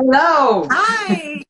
Hello. Hi.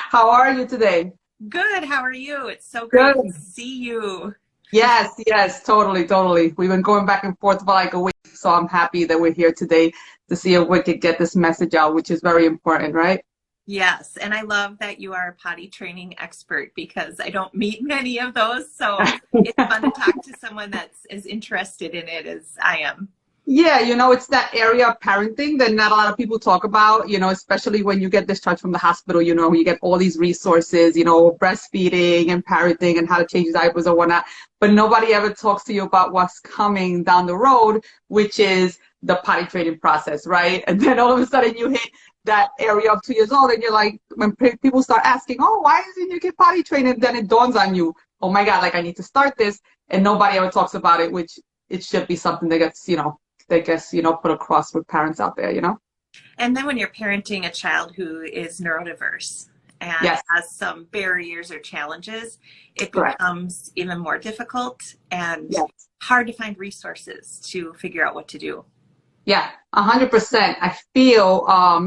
How are you today? Good. How are you? It's so great to Good. see you. Yes, yes, totally, totally. We've been going back and forth for like a week, so I'm happy that we're here today to see if we could get this message out, which is very important, right? Yes, and I love that you are a potty training expert because I don't meet many of those. So it's fun to talk to someone that's as interested in it as I am. Yeah, it's that area of parenting that not a lot of people talk about, especially when you get discharged from the hospital, you get all these resources, breastfeeding and parenting and how to change diapers or whatnot. But nobody ever talks to you about what's coming down the road, which is the potty training process, right? And then all of a sudden you hit that area of 2 years old and you're like, when people start asking, oh, why isn't your kid potty trained? And then it dawns on you, oh my God, like I need to start this. And nobody ever talks about it, which it should be something that gets, put across with parents out there. And then when you're parenting a child who is neurodiverse and Yes, has some barriers or challenges, it correct. becomes even more difficult and Yes. hard to find resources to figure out what to do. Yeah, 100%. I feel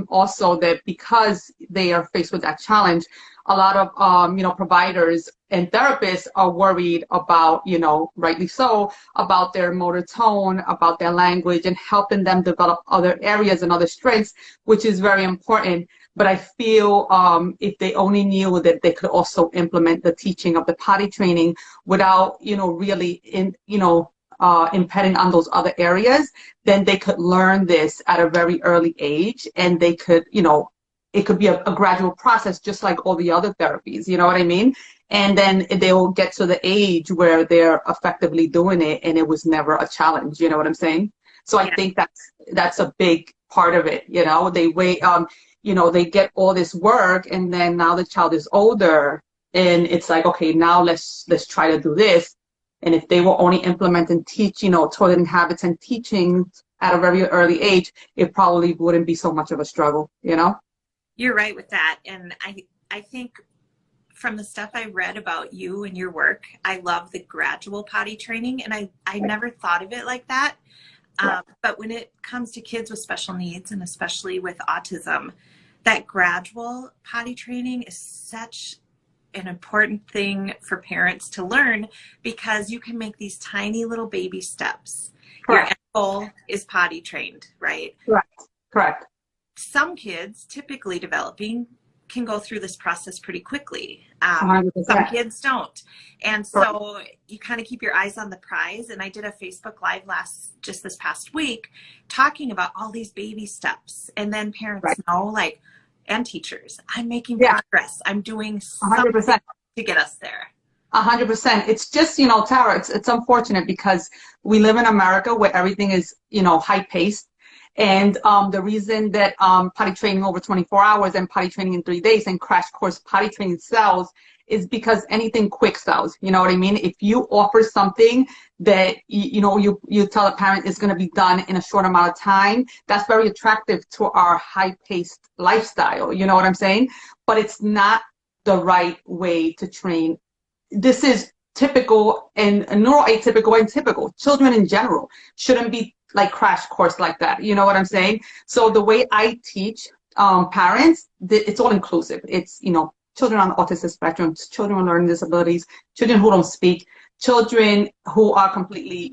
also that because they are faced with that challenge, a lot of providers and therapists are worried about, rightly so, about their motor tone, about their language, and helping them develop other areas and other strengths, which is very important. But I feel if they only knew that they could also implement the teaching of the potty training without, really impeding on those other areas, then they could learn this at a very early age, and they could, it could be a gradual process, just like all the other therapies, you know what I mean? And then they will get to the age where they're effectively doing it, and it was never a challenge, you know what I'm saying? So I Yeah. think that's a big part of it, they wait, they get all this work, and then now the child is older, and it's like, okay, now let's try to do this. And if they will only implement and teach, toileting habits and teaching at a very early age, it probably wouldn't be so much of a struggle. You're right with that. And I think from the stuff I read about you and your work, I love the gradual potty training. And I never thought of it like that. But when it comes to kids with special needs, and especially with autism, that gradual potty training is such an important thing for parents to learn, because you can make these tiny little baby steps. Your Correct. end goal is potty trained, right? Correct. Correct. Some kids, typically developing, can go through this process pretty quickly. Some 100%. kids don't. And Correct. so you kind of keep your eyes on the prize. And I did a Facebook Live just this past week talking about all these baby steps. And then parents Right. know, like, and teachers, I'm making Yeah. progress. I'm doing something 100%. to get us there. 100%. It's just, Tara, it's unfortunate because we live in America where everything is, high paced. And the reason that potty training over 24 hours and potty training in 3 days and crash course potty training sells is because anything quick sells. You know what I mean? If you offer something that, you tell a parent is going to be done in a short amount of time, that's very attractive to our high paced lifestyle. You know what I'm saying? But it's not the right way to train. This is typical and neuroatypical and typical. Children in general shouldn't be like crash course like that. You know what I'm saying? So the way I teach parents, it's all inclusive. It's, children on the autistic spectrum, children with learning disabilities, children who don't speak, children who are completely,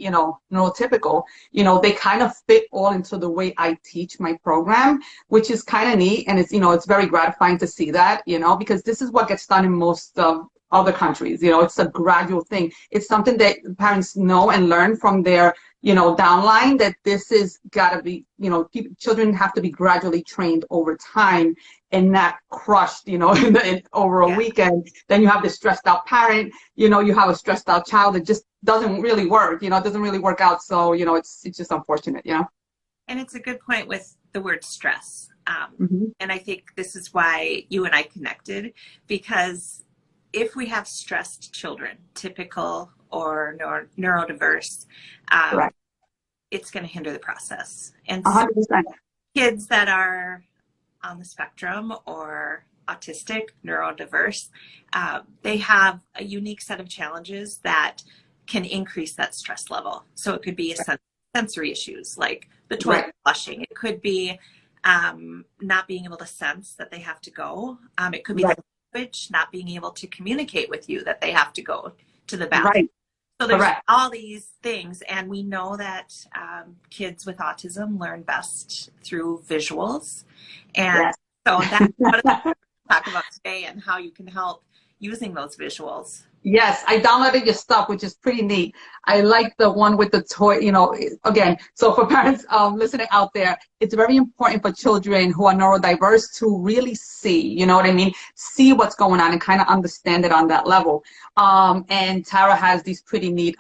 neurotypical, they kind of fit all into the way I teach my program, which is kind of neat. And it's, it's very gratifying to see that, because this is what gets done in most of other countries. It's a gradual thing. It's something that parents know and learn from their, downline, that this is gotta be, children have to be gradually trained over time and not crushed, over a Yeah. weekend. Then you have this stressed out parent, you have a stressed out child that just doesn't really work, it doesn't really work out. So, it's just unfortunate. And it's a good point with the word stress. Mm-hmm. And I think this is why you and I connected, because if we have stressed children, typical or neurodiverse, Correct. it's going to hinder the process. And so 100%. kids that are on the spectrum or autistic, neurodiverse, they have a unique set of challenges that can increase that stress level. So it could be sensory issues like the toilet flushing. It could be not being able to sense that they have to go. It could be Right. the language, not being able to communicate with you that they have to go to the bathroom. Right. So there's Correct. all these things, and we know that kids with autism learn best through visuals. And Yes. so that's what we'll talk about today, and how you can help using those visuals. Yes, I downloaded your stuff, which is pretty neat. I like the one with the toy, again, so for parents listening out there, it's very important for children who are neurodiverse to really see, you know what I mean? See what's going on and kind of understand it on that level. And Tara has these pretty neat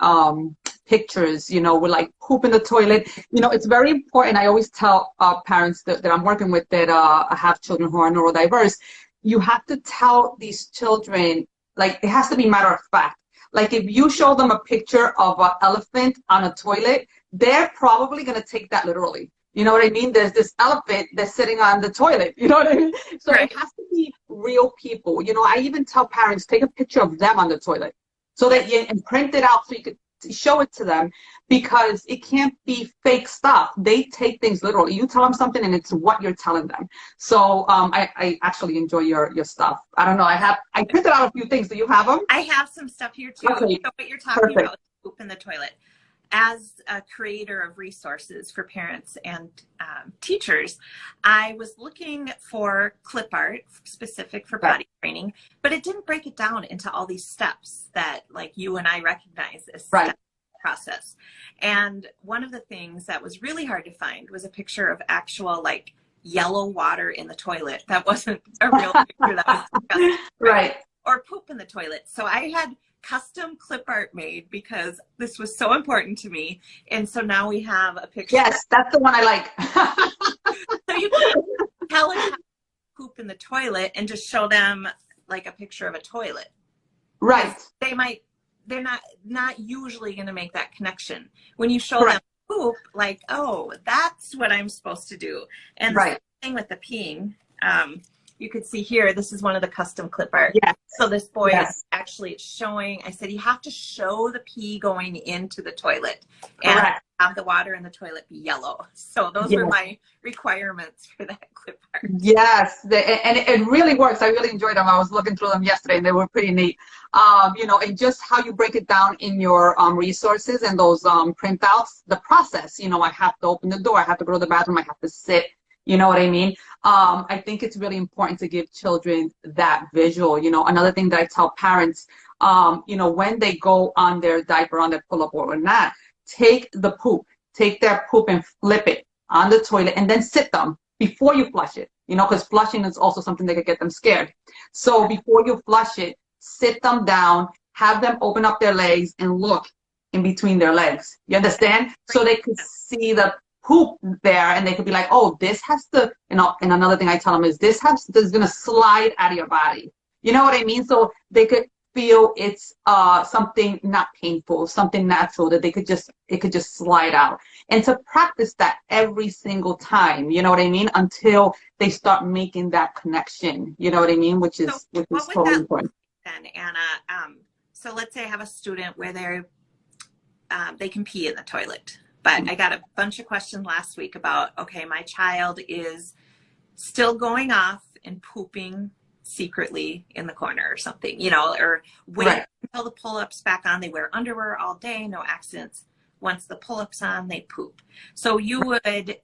pictures, with like poop in the toilet. It's very important. I always tell parents that I'm working with that I have children who are neurodiverse. You have to tell these children, like, it has to be matter of fact. Like, if you show them a picture of an elephant on a toilet, they're probably going to take that literally. You know what I mean? There's this elephant that's sitting on the toilet. You know what I mean? So Right. It has to be real people. I even tell parents, take a picture of them on the toilet so that and print it out so you could show it to them, because it can't be fake stuff. They take things literally. You tell them something and it's what you're telling them. So I actually enjoy your stuff. I don't know. I printed out a few things. Do you have them? I have some stuff here too. Okay. So what you're talking Perfect. about is poop in the toilet. As a creator of resources for parents and teachers, I was looking for clip art specific for potty training, but it didn't break it down into all these steps that, like, you and I recognize as Right. process. And one of the things that was really hard to find was a picture of actual, like, yellow water in the toilet. That wasn't a real picture. That was disgusting. Right. Or poop in the toilet. So I had custom clip art made because this was so important to me. And so now we have a picture. Yes, that's the one I like. So you can tell them how to poop in the toilet and just show them, like, a picture of a toilet. Right. They're not usually going to make that connection. When you show them poop, like, oh, that's what I'm supposed to do. And the same thing with the peeing. You could see here, this is one of the custom clip art. Yes. So this boy is actually showing, I said, you have to show the pee going into the toilet and have the water in the toilet be yellow. So those were my requirements for that clip art. Yes, and it really works. I really enjoyed them. I was looking through them yesterday and they were pretty neat. And just how you break it down in your resources and those printouts, the process, I have to open the door, I have to go to the bathroom, I have to sit. You know what I mean? I think it's really important to give children that visual. Another thing that I tell parents, when they go on their diaper, on their pull-up or not, take their poop and flip it on the toilet and then sit them before you flush it, because flushing is also something that could get them scared. So before you flush it, sit them down, have them open up their legs and look in between their legs. You understand? So they could see the poop there and they could be like, oh, this has to, and another thing I tell them is this is going to slide out of your body. You know what I mean? So they could feel it's something not painful, something natural, that it could just slide out. And to practice that every single time, you know what I mean? Until they start making that connection, you know what I mean? Which is totally important. Then, Anna, so let's say I have a student where they can pee in the toilet. But I got a bunch of questions last week about, okay, my child is still going off and pooping secretly in the corner or something, or wait until the pull-ups back on. They wear underwear all day, no accidents. Once the pull-ups on, they poop. So you would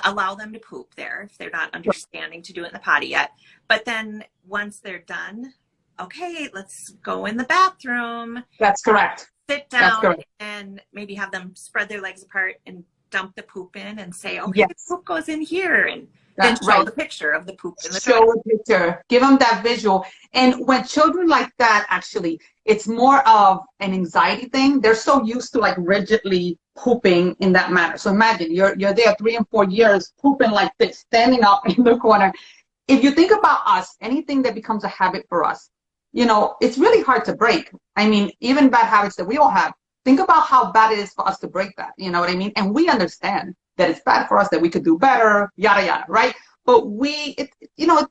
allow them to poop there if they're not understanding to do it in the potty yet. But then once they're done, okay, let's go in the bathroom. That's correct. Sit down and maybe have them spread their legs apart and dump the poop in and say, okay, the poop goes in here, and then show the picture of the poop in the toilet. Show a picture. Give them that visual. And when children like that, actually, it's more of an anxiety thing. They're so used to, like, rigidly pooping in that manner. So imagine you're there 3 and 4 years pooping like this, standing up in the corner. If you think about us, anything that becomes a habit for us, it's really hard to break. I mean, even bad habits that we all have, think about how bad it is for us to break that. You know what I mean? And we understand that it's bad for us, that we could do better, yada, yada, right? But it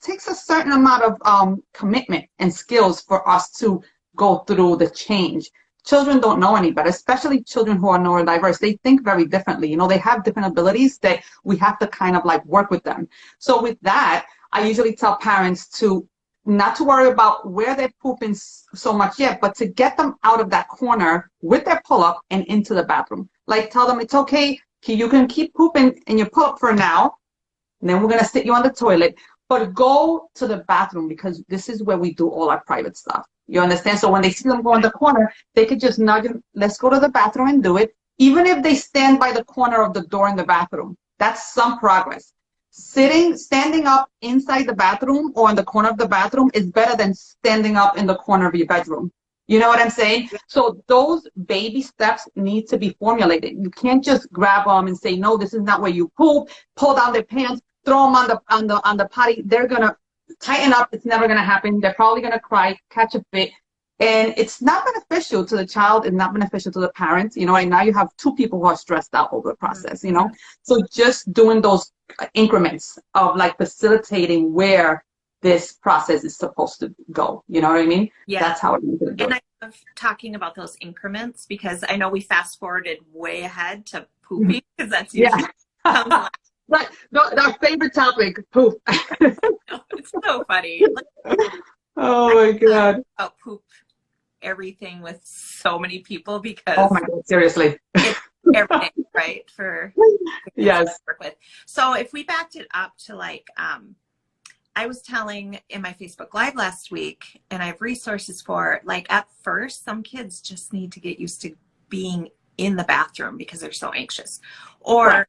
takes a certain amount of commitment and skills for us to go through the change. children don't know any better, especially children who are neurodiverse. They think very differently. You know, they have different abilities that we have to kind of like work with them. So with that, I usually tell parents to not to worry about where they're pooping so much yet, but to get them out of that corner with their pull-up and into the bathroom. Like, tell them it's okay, you can keep pooping in your pull-up for now, and then we're going to sit you on the toilet, but go to the bathroom, because this is where we do all our private stuff. You understand? So when they see them go in the corner, they could just nudge them, let's go to the bathroom and do it. Even if they stand by the corner of the door in the bathroom, that's some progress. Standing up inside the bathroom or in the corner of the bathroom is better than standing up in the corner of your bedroom. You know what I'm saying? So those baby steps need to be formulated. You can't just grab them and say, no, this is not where you poop, pull down their pants, throw them on the potty. They're going to tighten up. It's never going to happen. They're probably going to cry, catch a fit. And it's not beneficial to the child. It's not beneficial to the parents. You know, and now you have two people who are stressed out over the process, you know? So just doing those increments of like facilitating where this process is supposed to go. You know what I mean? Yeah. That's how it needs to do. And I love talking about those increments, because I know we fast forwarded way ahead to pooping, because that's usually Right. Our favorite topic, poop. It's so funny. Oh my God. About poop everything with so many people, because oh my God, seriously. It's everything, right? For yes. to work with. So if we backed it up to like, I was telling in my Facebook Live last week, and I have resources for, like, at first, some kids just need to get used to being in the bathroom because they're so anxious, or right.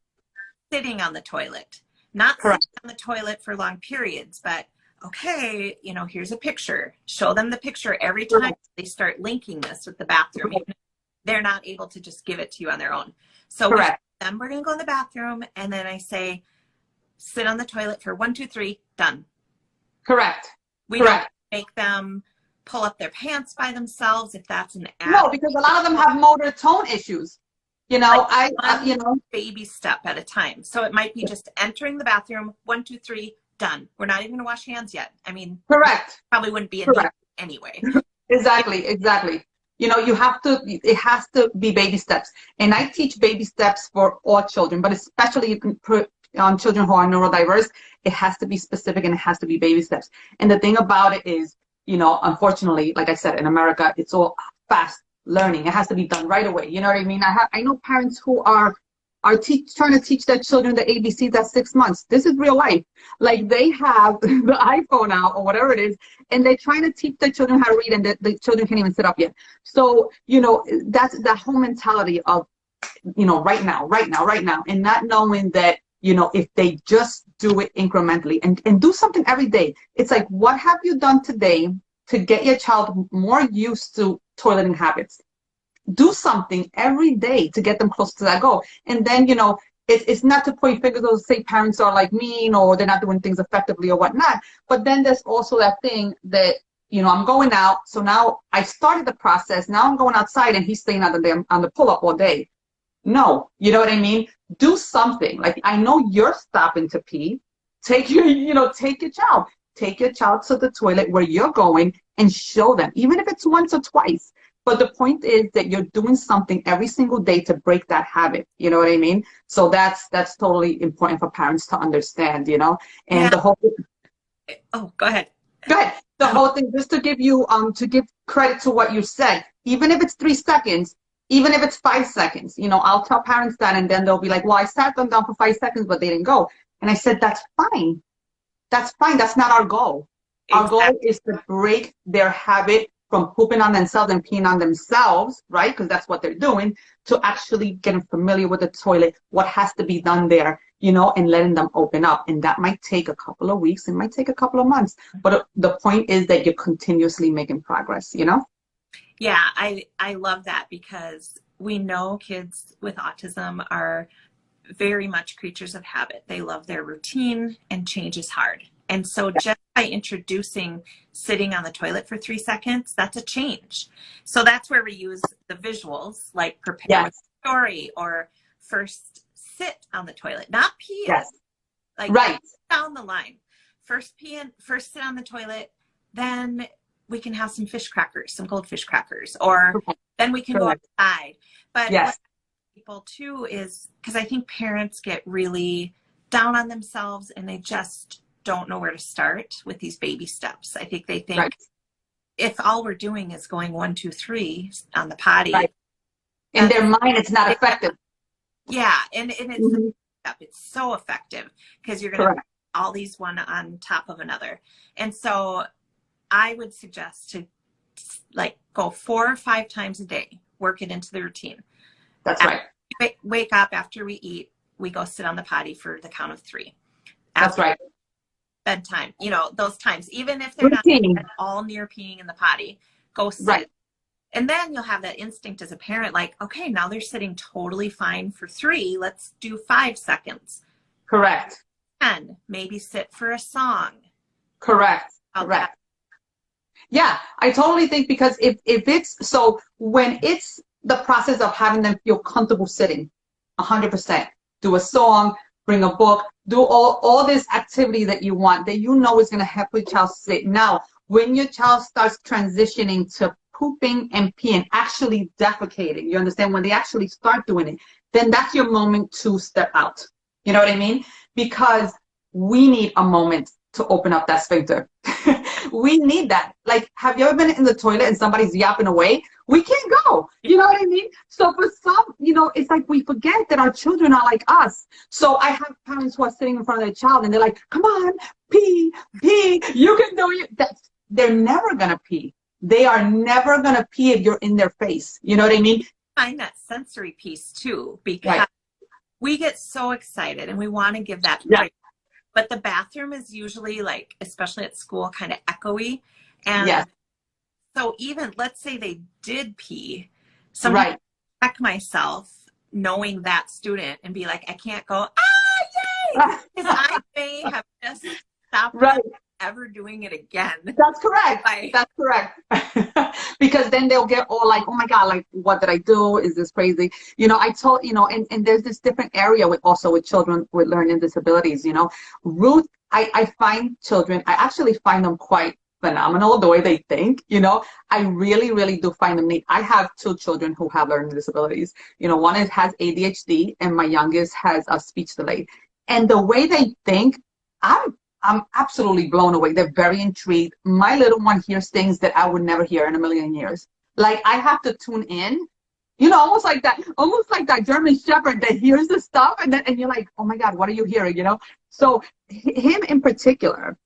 sitting on the toilet, not Correct. sitting on the toilet for long periods, but okay, you know, here's a picture. Show them the picture every time Correct. they start linking this with the bathroom. Even if they're not able to just give it to you on their own. So Correct. then we're going to go in the bathroom, and then I say, sit on the toilet for 1, 2, 3, done. Correct. We Correct. don't make them pull up their pants by themselves if that's an app. No, because a lot of them have motor tone issues. You know, like you know, baby step at a time. So it might be just entering the bathroom, 1, 2, 3, done. We're not even going to wash hands yet. I mean, correct. Probably wouldn't be a need anyway. Exactly. You know, it has to be baby steps. And I teach baby steps for all children, but especially on children who are neurodiverse, it has to be specific and it has to be baby steps. And the thing about it is, you know, unfortunately, like I said, in America, it's all fast learning. It has to be done right away. You know what I mean? I know parents who are trying to teach their children the ABCs at 6 months. This is real life. Like, they have the iPhone out or whatever it is, and they're trying to teach their children how to read, and the children can't even sit up yet. So, you know, that's that whole mentality of, you know, right now, and not knowing that, you know, if they just do it incrementally and do something every day. It's like, what have you done today to get your child more used to toileting habits? Do something every day to get them close to that goal. And then, you know, it's not to point fingers or say parents are like mean or they're not doing things effectively or whatnot. But then there's also that thing that, you know, I'm going out. So now I started the process. Now I'm going outside and he's staying on the pull-up all day. No, you know what I mean? Do something. Like, I know you're stopping to pee. Take your child. Take your child to the toilet where you're going and show them, even if it's once or twice. But the point is that you're doing something every single day to break that habit. You know what I mean? So that's totally important for parents to understand, you know? And the whole thing. Oh, go ahead. Go ahead. The whole thing, just to give you, to give credit to what you said, even if it's 3 seconds, even if it's 5 seconds, you know, I'll tell parents that, and then they'll be like, well, I sat them down for 5 seconds, but they didn't go. And I said, that's fine. That's fine. That's not our goal. Exactly. Our goal is to break their habit from pooping on themselves and peeing on themselves, right? Because that's what they're doing, to actually getting familiar with the toilet, what has to be done there, you know, and letting them open up. And that might take a couple of weeks. It might take a couple of months. But the point is that you're continuously making progress, you know? Yeah, I love that, because we know kids with autism are very much creatures of habit. They love their routine, and change is hard. And so just by introducing sitting on the toilet for 3 seconds, that's a change. So that's where we use the visuals, like prepare with a story, or first sit on the toilet, not pee. Yes. Like, right down the line. First sit on the toilet, then we can have some fish crackers, some goldfish crackers, or then we can go outside. But what people too is, because I think parents get really down on themselves and they just don't know where to start with these baby steps. I think they think if all we're doing is going 1, 2, 3 on the potty, in their mind, it's not effective. Yeah, and it's it's so effective because you're going to all these one on top of another. And so I would suggest to like go 4 or 5 times a day, work it into the routine. That's right. Wake up after we eat, we go sit on the potty for the count of 3. That's right. Bedtime, you know, those times, even if they're not all near peeing in the potty, go sit. Right. And then you'll have that instinct as a parent, like, okay, now they're sitting totally fine for 3. Let's do 5 seconds. Correct. 10, maybe sit for a song. Correct. Correct. Yeah, I totally think because if it's, so when it's the process of having them feel comfortable sitting, 100%, do a song, bring a book, do all this activity that you want, that you know is going to help your child sit. Now, when your child starts transitioning to pooping and peeing, actually defecating, you understand, when they actually start doing it, then that's your moment to step out. You know what I mean? Because we need a moment to open up that sphincter. We need that. Like, have you ever been in the toilet and somebody's yapping away? We can't go. You know what I mean? So for some, you know, it's like we forget that our children are like us. So I have parents who are sitting in front of their child and they're like, come on, pee, you can do it. They're never going to pee. They are never going to pee if you're in their face. You know what I mean? I find that sensory piece too, because we get so excited and we want to give that break. But the bathroom is usually, like, especially at school, kind of echoey. And so even, let's say they did pee, sometimes I check myself knowing that student and be like, I can't go, yay! Because I may have just stopped ever doing it again. That's correct. That's correct. Because then they'll get all like, oh my God, like, what did I do? Is this crazy? You know, I told, you know, and there's this different area with also with children with learning disabilities, you know. I find children, I actually find them quite phenomenal the way they think, you know. I really, really do find them neat. I have 2 children who have learning disabilities. You know, one has ADHD and my youngest has a speech delay. And the way they think, I'm absolutely blown away. They're very intrigued. My little one hears things that I would never hear in a million years. Like, I have to tune in, you know, almost like that German Shepherd that hears the stuff and you're like, oh my God, what are you hearing? You know? So him in particular,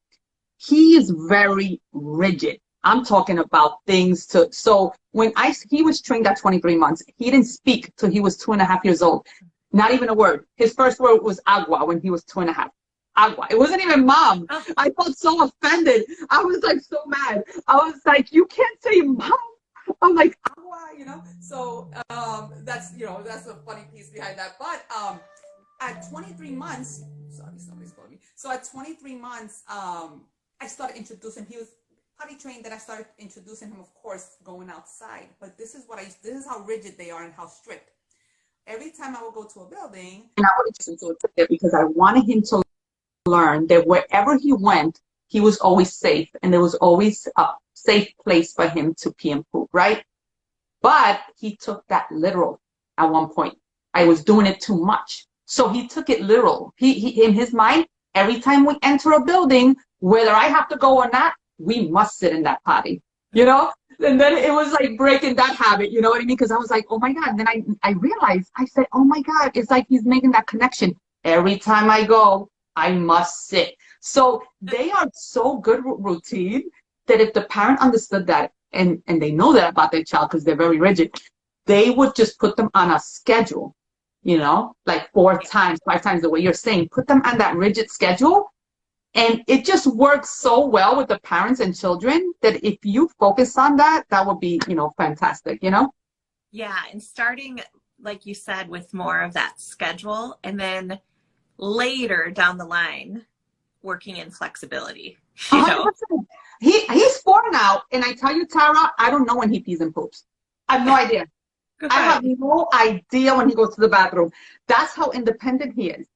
he is very rigid. I'm talking about things so when he was trained at 23 months, he didn't speak till he was 2.5 years old. Not even a word. His first word was agua when he was 2.5. Agua. It wasn't even mom. I felt so offended. I was like so mad. I was like, you can't say mom. I'm like, agua, you know? So that's, you know, that's a funny piece behind that. But at 23 months, sorry, somebody's calling me. So at 23 months, I started introducing, he was potty trained, then I started introducing him, of course, going outside. But this is how rigid they are and how strict. Every time I would go to a building, and I would introduce him to it because I wanted him to learn that wherever he went, he was always safe and there was always a safe place for him to pee and poop, right? But he took that literal at one point. I was doing it too much. So he took it literal. He in his mind, every time we enter a building, whether I have to go or not, we must sit in that potty, you know? And then it was like breaking that habit, you know what I mean? Because I was like, oh my God. And then I realized, I said, oh my God, it's like he's making that connection. Every time I go, I must sit. So they are so good with routine that if the parent understood that and they know that about their child because they're very rigid, they would just put them on a schedule, you know, like 4 times, 5 times the way you're saying, put them on that rigid schedule. And it just works so well with the parents and children that if you focus on that, that would be, you know, fantastic, you know? Yeah. And starting, like you said, with more of that schedule and then later down the line, working in flexibility. You know? He's 4 now, and I tell you, Tara, I don't know when he pees and poops. I have no idea. I have no idea when he goes to the bathroom. That's how independent he is.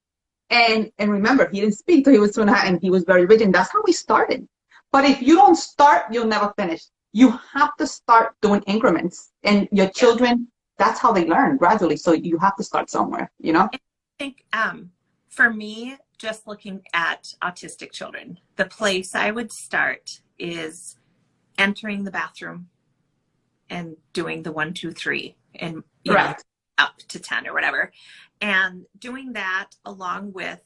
And remember, he didn't speak till he was 2.5, and he was very rigid. That's how we started. But if you don't start, you'll never finish. You have to start doing increments, and your children, that's how they learn gradually. So you have to start somewhere, you know? I think for me, just looking at autistic children, the place I would start is entering the bathroom and doing the 1, 2, 3, and you know, up to 10 or whatever, and doing that along with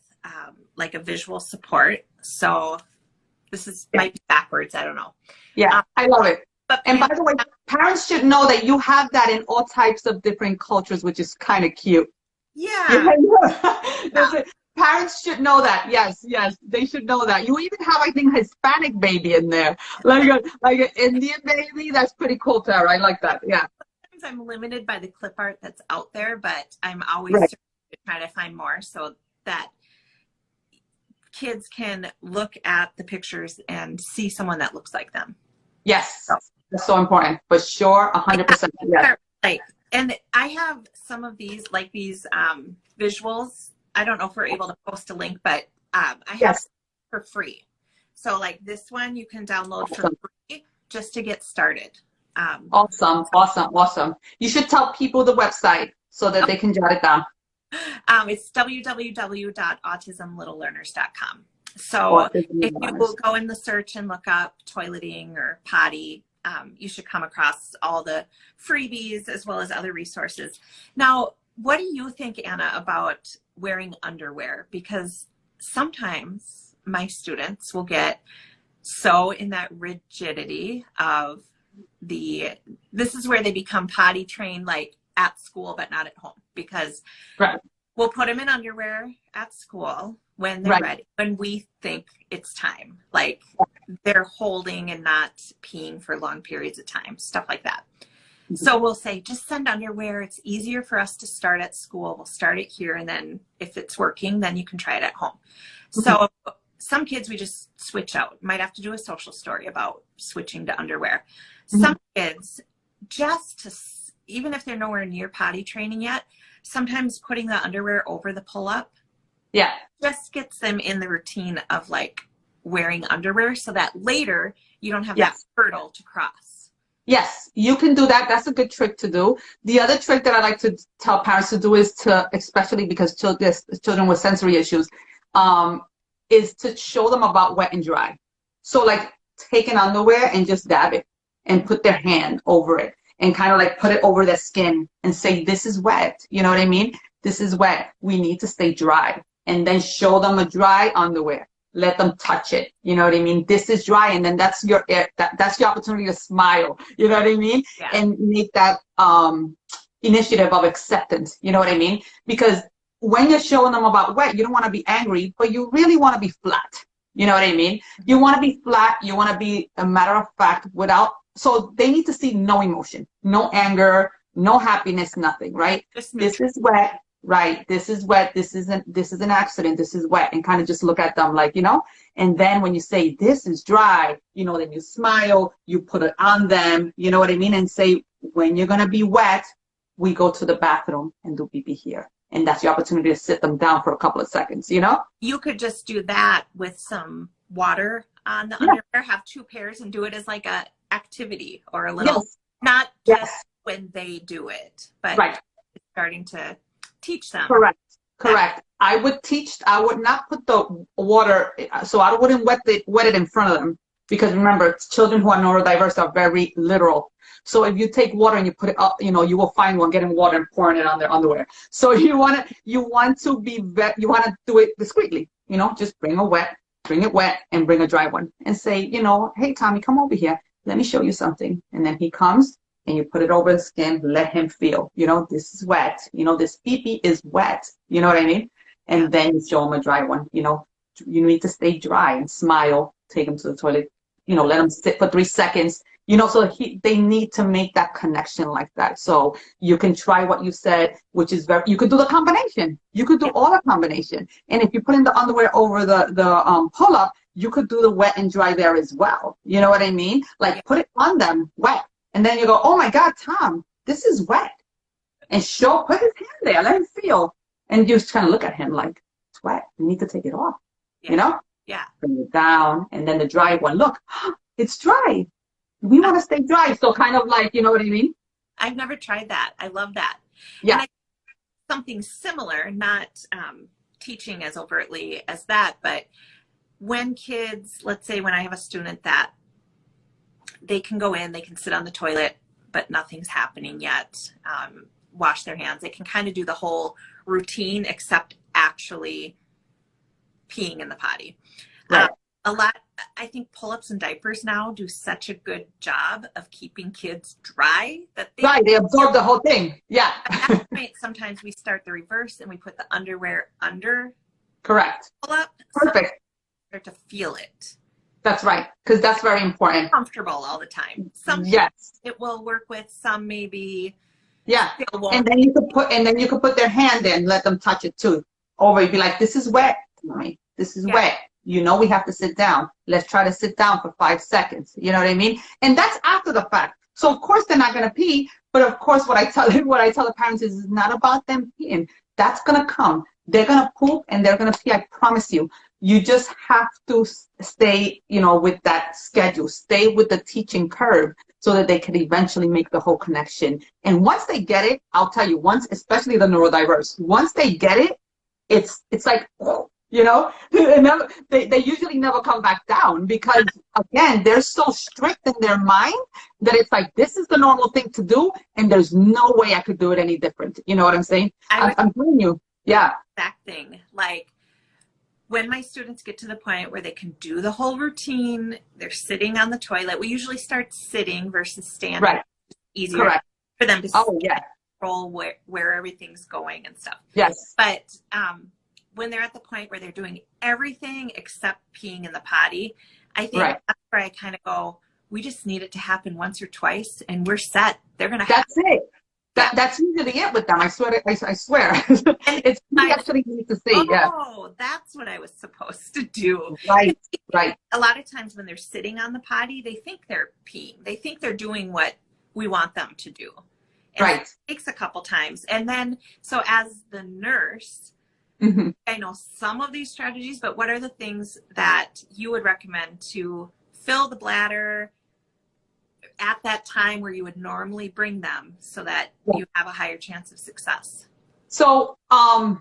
like a visual support. So this is might be backwards, I don't know. Yeah, I love it. And by the way, parents should know that you have that in all types of different cultures, which is kind of cute. Yeah. Parents should know that. Yes, yes, they should know that. You even have, I think, Hispanic baby in there, like an Indian baby. That's pretty cool, Tara. I like that. Yeah. Sometimes I'm limited by the clip art that's out there, but I'm always trying to find more so that kids can look at the pictures and see someone that looks like them. Yes, that's so important for sure. 100%. Yeah. Like, and I have some of these, like these visuals. I don't know if we're able to post a link, but I have for free. So like this one you can download for free just to get started. Awesome, awesome, awesome. You should tell people the website so that they can jot it down. It's www.autismlittlelearners.com. So if you will go in the search and look up toileting or potty, you should come across all the freebies as well as other resources. Now, what do you think, Anna, about wearing underwear? Because sometimes my students will get so in that rigidity of this is where they become potty trained, like at school, but not at home, because we'll put them in underwear at school when they're ready, when we think it's time, like they're holding and not peeing for long periods of time, stuff like that. So we'll say, just send underwear. It's easier for us to start at school. We'll start it here. And then if it's working, then you can try it at home. So some kids, we just switch out. Might have to do a social story about switching to underwear. Some kids, just to, even if they're nowhere near potty training yet, sometimes putting the underwear over the pull-up just gets them in the routine of like wearing underwear so that later you don't have that hurdle to cross. Yes, you can do that. That's a good trick to do. The other trick that I like to tell parents to do is to, especially because children with sensory issues, is to show them about wet and dry. So like take an underwear and just dab it and put their hand over it and kind of like put it over their skin and say, this is wet. You know what I mean? This is wet. We need to stay dry. And then show them a dry underwear. Let them touch it. You know what I mean? This is dry. And then that's your that's your opportunity to smile. You know what I mean? And make that initiative of acceptance. You know what I mean? Because when you're showing them about wet, you don't want to be angry, but you really want to be flat. You know what I mean? You want to be flat. You want to be a matter of fact without, so they need to see no emotion, no anger, no happiness, nothing, right? This is wet. Right, this is wet, this is an accident, this is wet, and kind of just look at them like, you know, and then when you say this is dry, you know, then you smile, you put it on them, you know what I mean, and say, when you're gonna be wet, we go to the bathroom and do pee-pee here. And that's your opportunity to sit them down for a couple of seconds, you know? You could just do that with some water on the underwear, have 2 pairs and do it as like a activity or a little, not just when they do it, but starting to teach them. Correct. I would not put the water, so I wouldn't wet it in front of them, because remember, children who are neurodiverse are very literal. So if you take water and you put it up, you know, you will find one getting water and pouring it on their underwear. So you want to do it discreetly, you know, just bring it wet and bring a dry one and say, you know, hey, Tommy, come over here. Let me show you something. And then he comes and you put it over the skin, let him feel, you know, this is wet. You know, this pee-pee is wet. You know what I mean? And then you show him a dry one. You know, you need to stay dry and smile, take him to the toilet, you know, let him sit for 3 seconds, you know, so they need to make that connection like that. So you can try what you said, which is you could do the combination. You could do all the combination. And if you put in the underwear over the pull-up, you could do the wet and dry there as well. You know what I mean? Like put it on them wet. And then you go, oh my God, Tom, this is wet. And put his hand there, let him feel. And you just kind of look at him like, it's wet. You need to take it off, you know? Yeah. Bring it down. And then the dry one, look, it's dry. we want to stay dry. So kind of like, you know what I mean? I've never tried that. I love that. Yeah. And I, something similar, not teaching as overtly as that, but when kids, let's say when I have a student that they can go in, they can sit on the toilet, but nothing's happening yet, wash their hands. They can kind of do the whole routine except actually peeing in the potty. Right. A lot, I think pull-ups and diapers now do such a good job of keeping kids dry that they absorb the whole thing. Yeah. At that point, sometimes we start the reverse and we put the underwear under. Correct. Pull-up. Perfect. So start to feel it. That's right, because that's very important. Comfortable all the time. Some yes, it will work with. Some maybe. Yeah, and then you could put their hand in, let them touch it too. Or you'd be like, "This is wet, mommy. This is wet. You know we have to sit down. Let's try to sit down for 5 seconds." You know what I mean? And that's after the fact. So of course they're not gonna pee, but of course what I tell the parents is it's not about them peeing. That's gonna come. They're gonna poop and they're gonna pee. I promise you. You just have to stay, you know, with that schedule. Stay with the teaching curve so that they can eventually make the whole connection. And once they get it, I'll tell you, once, especially the neurodiverse, once they get it, it's like, oh, you know, they usually never come back down because, again, they're so strict in their mind that it's like, this is the normal thing to do, and there's no way I could do it any different. You know what I'm saying? I'm telling you, yeah. Exact thing. Like, when my students get to the point where they can do the whole routine, they're sitting on the toilet. We usually start sitting versus standing. Right. Easier for them to control where everything's going and stuff. Yes. But when they're at the point where they're doing everything except peeing in the potty, I think that's where I kind of go, we just need it to happen once or twice and we're set. They're going to have it. That's usually it with them. I swear. It's actually neat to see. Oh, that's what I was supposed to do. Right. A lot of times when they're sitting on the potty, they think they're peeing. They think they're doing what we want them to do. And it takes a couple times. And then, so as the nurse, I know some of these strategies, but what are the things that you would recommend to fill the bladder at that time where you would normally bring them so that you have a higher chance of success? So I'm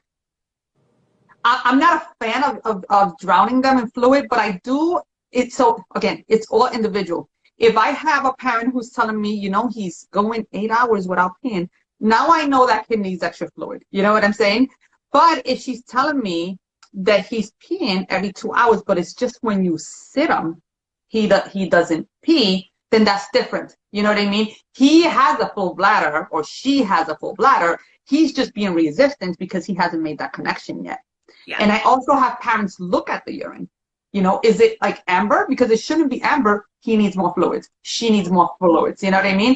not a fan of drowning them in fluid, but I do it. So again, it's all individual. If I have a parent who's telling me, you know, he's going 8 hours without peeing, now I know that kid needs extra fluid. You know what I'm saying? But if she's telling me that he's peeing every 2 hours, but it's just when you sit him, he doesn't pee, then that's different. You know what I mean? He has a full bladder or she has a full bladder. He's just being resistant because he hasn't made that connection yet. Yeah. And I also have parents look at the urine. You know, is it like amber? Because it shouldn't be amber. He needs more fluids. She needs more fluids. You know what I mean?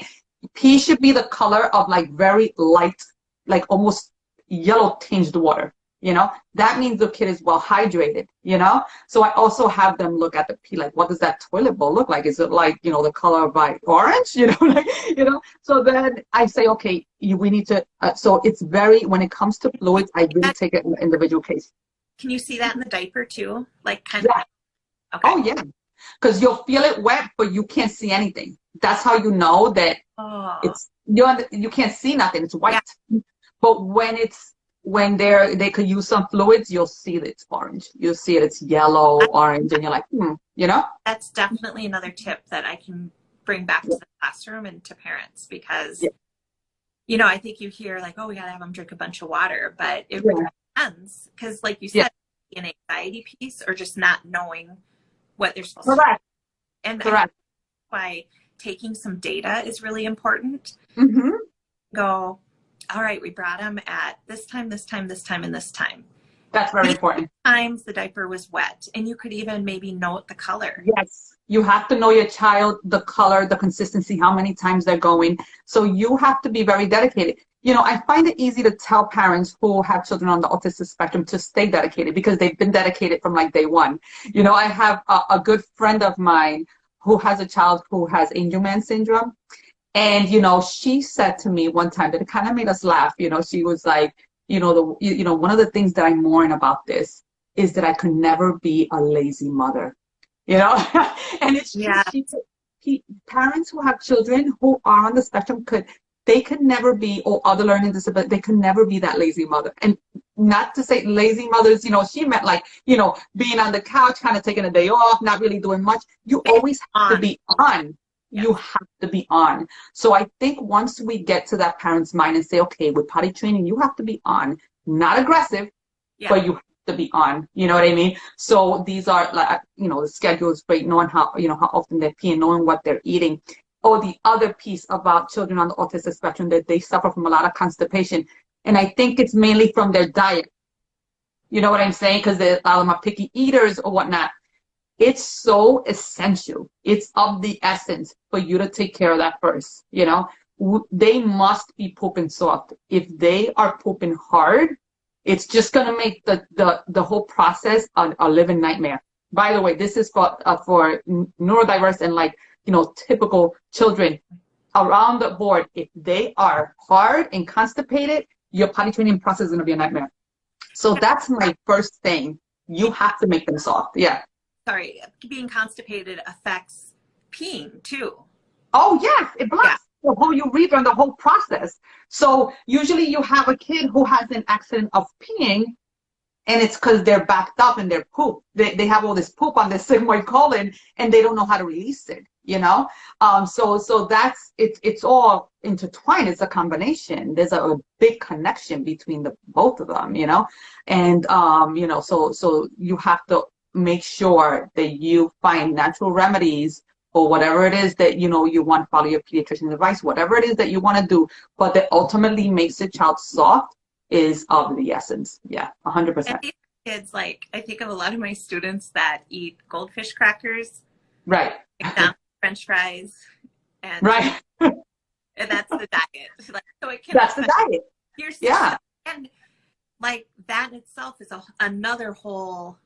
Pee should be the color of like very light, like almost yellow tinged water. You know, that means the kid is well hydrated, you know? So I also have them look at the pee, like, what does that toilet bowl look like? Is it like, you know, the color of like orange, you know, like, you know? So then I say, okay, we need to, so it's very, when it comes to fluids, I really take it in the individual case. Can you see that in the diaper too? Like kind of? Okay. Oh yeah. Because you'll feel it wet, but you can't see anything. That's how you know that it's, you can't see nothing. It's white. Yeah. But when they could use some fluids, you'll see that it's orange. You'll see it's yellow, orange, and you're like, you know? That's definitely another tip that I can bring back to the classroom and to parents because, you know, I think you hear like, oh, we got to have them drink a bunch of water, but it really depends because like you said, an anxiety piece or just not knowing what they're supposed to do. And that's why taking some data is really important. Go, all right, we brought him at this time, this time, this time, and this time. That's very important. Times the diaper was wet, and you could even maybe note the color. Yes, you have to know your child, the color, the consistency, how many times they're going. So you have to be very dedicated. You know, I find it easy to tell parents who have children on the autistic spectrum to stay dedicated because they've been dedicated from like day one. You know, I have a good friend of mine who has a child who has Angelman syndrome. And, you know, she said to me one time that it kind of made us laugh. You know, she was like, you know, one of the things that I mourn about this is that I could never be a lazy mother, you know, and it's parents who have children who are on the spectrum they could never be, or other learning disability, they could never be that lazy mother. And not to say lazy mothers, she meant like, being on the couch, kind of taking a day off, not really doing much. You always have to be on. Yes. You have to be on. So I think once we get to that parent's mind and say, okay, with potty training, you have to be on, not aggressive, but you have to be on. You know what I mean? So these are like, the schedule is great, knowing how often they're peeing, knowing what they're eating. Or the other piece about children on the autistic spectrum, that they suffer from a lot of constipation. And I think it's mainly from their diet. You know what I'm saying? Because a lot of them are picky eaters or whatnot. It's so essential. It's of the essence for you to take care of that first. They must be pooping soft. If they are pooping hard, it's just going to make the whole process a living nightmare. By the way, this is for neurodiverse and typical children around the board. If they are hard and constipated, your potty training process is going to be a nightmare. So that's my first thing. You have to make them soft. Yeah. Sorry, being constipated affects peeing too. Oh, yes, it blocks the whole urethra and the whole process. So usually you have a kid who has an accident of peeing, and it's because they're backed up in their poop. They have all this poop on their sigmoid colon, and they don't know how to release it. So that's it's all intertwined. It's a combination. There's a big connection between both of them. And so you have to make sure that you find natural remedies or whatever it is that you want to follow your pediatrician's advice, whatever it is that you want to do, but that ultimately makes the child soft is of the essence. Yeah, 100%. And these kids, I think of a lot of my students that eat goldfish crackers, right? McDonald's French fries, and right. And that's the diet. So it can that's the diet. Your system. Yeah, and that in itself is another whole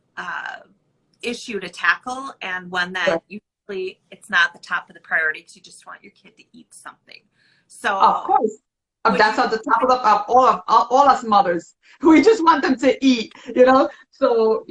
issue to tackle, and one that usually it's not the top of the priority because you just want your kid to eat something. So of course. That's at the top of all us mothers. We just want them to eat, So,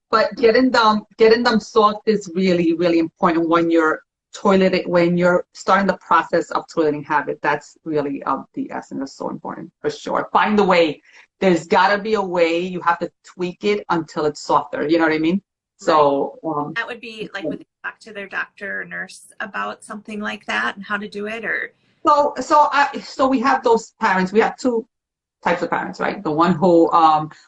but getting them soft is really, really important when you're starting the process of toileting habit. That's really of the essence. That's so important for sure. Find the way. There's got to be a way. You have to tweak it until it's softer. You know what I mean? So that would be would they talk to their doctor or nurse about something like that and how to do it, or? So we have those parents. We have two types of parents, right? The one who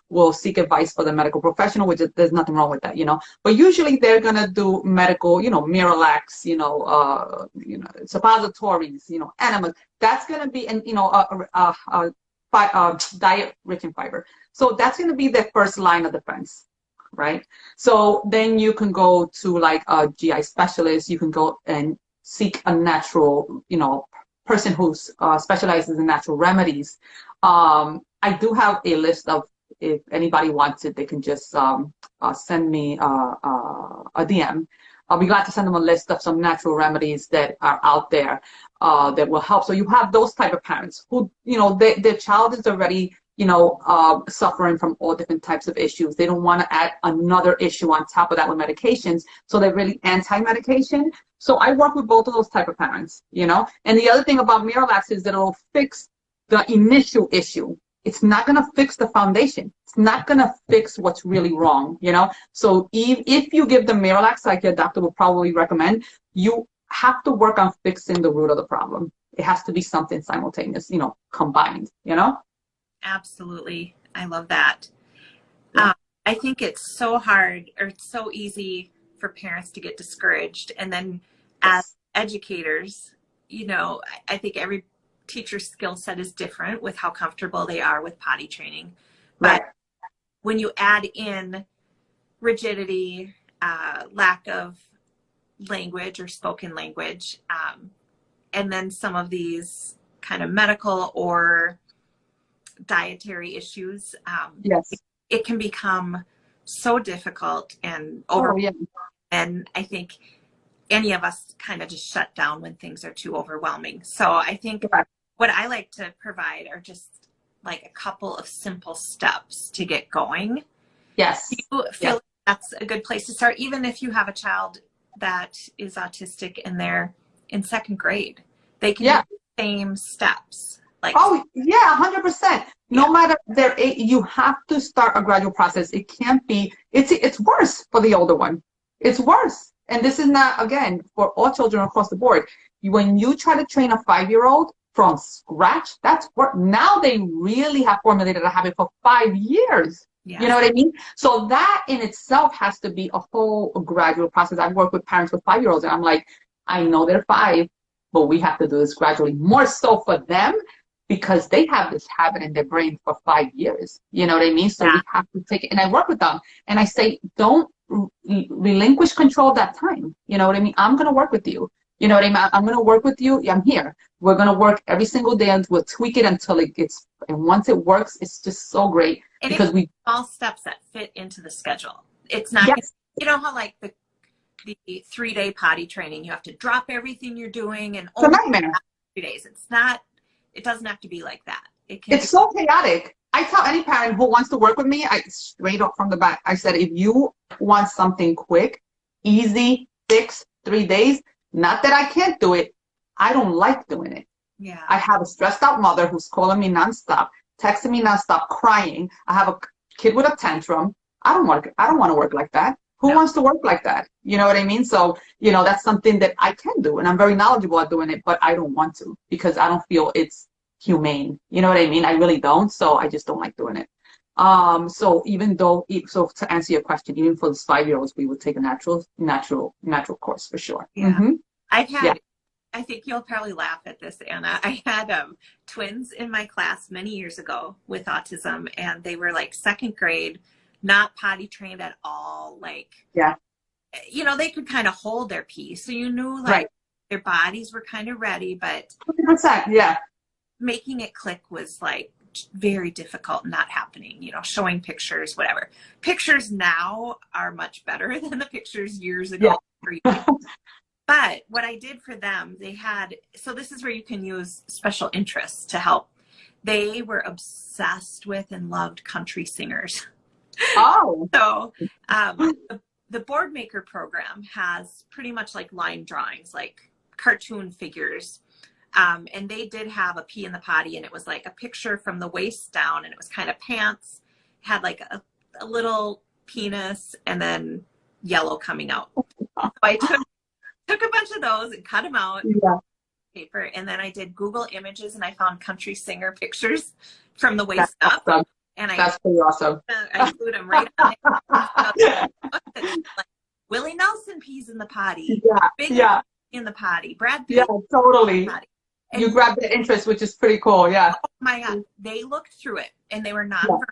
will seek advice for the medical professional, which there's nothing wrong with that, But usually they're gonna do medical, Miralax, suppositories, enemas. That's gonna be diet rich in fiber. So that's gonna be their first line of defense, right? So then you can go to a GI specialist. You can go and seek a natural, person who specializes in natural remedies. I do have a list of, if anybody wants it, they can just send me a DM. I'll be glad to send them a list of some natural remedies that are out there that will help. So you have those type of parents who, their child is already, suffering from all different types of issues. They don't want to add another issue on top of that with medications. So they're really anti-medication. So I work with both of those type of parents, And the other thing about Miralax is that it'll fix the initial issue. It's not going to fix the foundation. It's not going to fix what's really wrong, So if you give them Miralax, like your doctor will probably recommend, you have to work on fixing the root of the problem. It has to be something simultaneous, combined, Absolutely. I love that. Yeah. I think it's so hard, or it's so easy for parents to get discouraged. And then as educators, I think every teacher's skill set is different with how comfortable they are with potty training. But when you add in rigidity, lack of language or spoken language, and then some of these kind of medical or dietary issues, it can become so difficult and overwhelming. And I think any of us kind of just shut down when things are too overwhelming. So I think what I like to provide are just a couple of simple steps to get going. Yes. Do you feel like that's a good place to start, even if you have a child that is autistic and they're in second grade. They can Yeah. do the same steps. Like, Oh, yeah, 100%. No matter their age, you have to start a gradual process. It can't be, it's worse for the older one. It's worse. And this is not, again, for all children across the board. When you try to train a 5-year-old from scratch, that's work. Now they really have formulated a habit for 5 years. yeah. You know what I mean? So that in itself has to be a whole gradual process. I've worked with parents with 5-year-olds, and I'm like, I know they're 5, but we have to do this gradually. More so for them, because they have this habit in their brain for 5 years. You know what I mean? So we have to take it. And I work with them, and I say, don't relinquish control that time. You know what I mean? I'm going to work with you. You know what I mean? I'm going to work with you. I'm here. We're going to work every single day, and we'll tweak it until it gets, and once it works, it's just so great. And because we all steps that fit into the schedule. It's not, you know how like the 3-day potty training, you have to drop everything you're doing and only 3 days. It's not, it doesn't have to be like that. It's so chaotic. I tell any parent who wants to work with me, I straight up from the back, I said, if you want something quick, easy, fix, 3 days, not that I can't do it, I don't like doing it. Yeah. I have a stressed out mother who's calling me nonstop, texting me nonstop, crying. I have a kid with a tantrum. I don't want to work like that. Who wants to work like that? You know what I mean? So, you know, that's something that I can do, and I'm very knowledgeable at doing it, but I don't want to because I don't feel it's humane. You know what I mean? I really don't. So I just don't like doing it. So even though, so to answer your question, even for the 5-year-olds, we would take a natural course for sure. Yeah. Mm-hmm. I've had, I think you'll probably laugh at this, Anna. I had twins in my class many years ago with autism, and they were like second grade, not potty trained at all. Like, you know, they could kind of hold their pee. So you knew like their bodies were kind of ready, but 100%, making it click was like very difficult, not happening, you know, showing pictures, whatever. Pictures now are much better than the pictures years ago. But what I did for them, they had, so this is where you can use special interests to help. They were obsessed with and loved country singers. Oh. So the Board Maker program has pretty much like line drawings, like cartoon figures. And they did have a pee in the potty, and it was like a picture from the waist down, and it was kind of pants, had like a little penis, and then yellow coming out. So I took a bunch of those and cut them out paper, and then I did Google Images, and I found country singer pictures from the waist up. Awesome. And that's pretty awesome. I glued them right on it. Like, Willie Nelson pees in the potty. In the potty. Brad Pitt. Yeah, totally. And you grabbed the interest, which is pretty cool. Yeah. Oh my God. They looked through it, and they were non-verbal.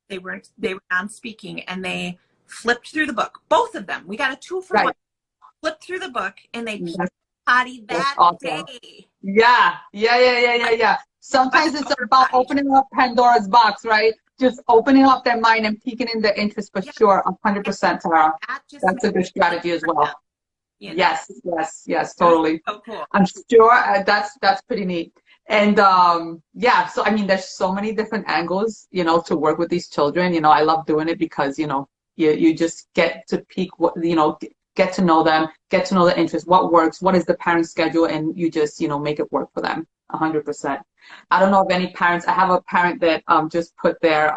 They were non-speaking, and they flipped through the book. Both of them. We got a 2 for 1. Flipped through the book, and they peed potty that day. Yeah. Sometimes it's about opening up Pandora's box, right? Just opening up their mind and peeking in their interest for sure. 100%, Tara. That's a good strategy as well. You know? Yes, totally. So cool. I'm sure that's pretty neat. And so I mean, there's so many different angles, you know, to work with these children. You know, I love doing it because, you know, you just get to peek what, you know, get to know them, get to know their interests, what works, what is the parent schedule, and you just, you know, make it work for them 100%. I don't know if any parents, I have a parent that just put their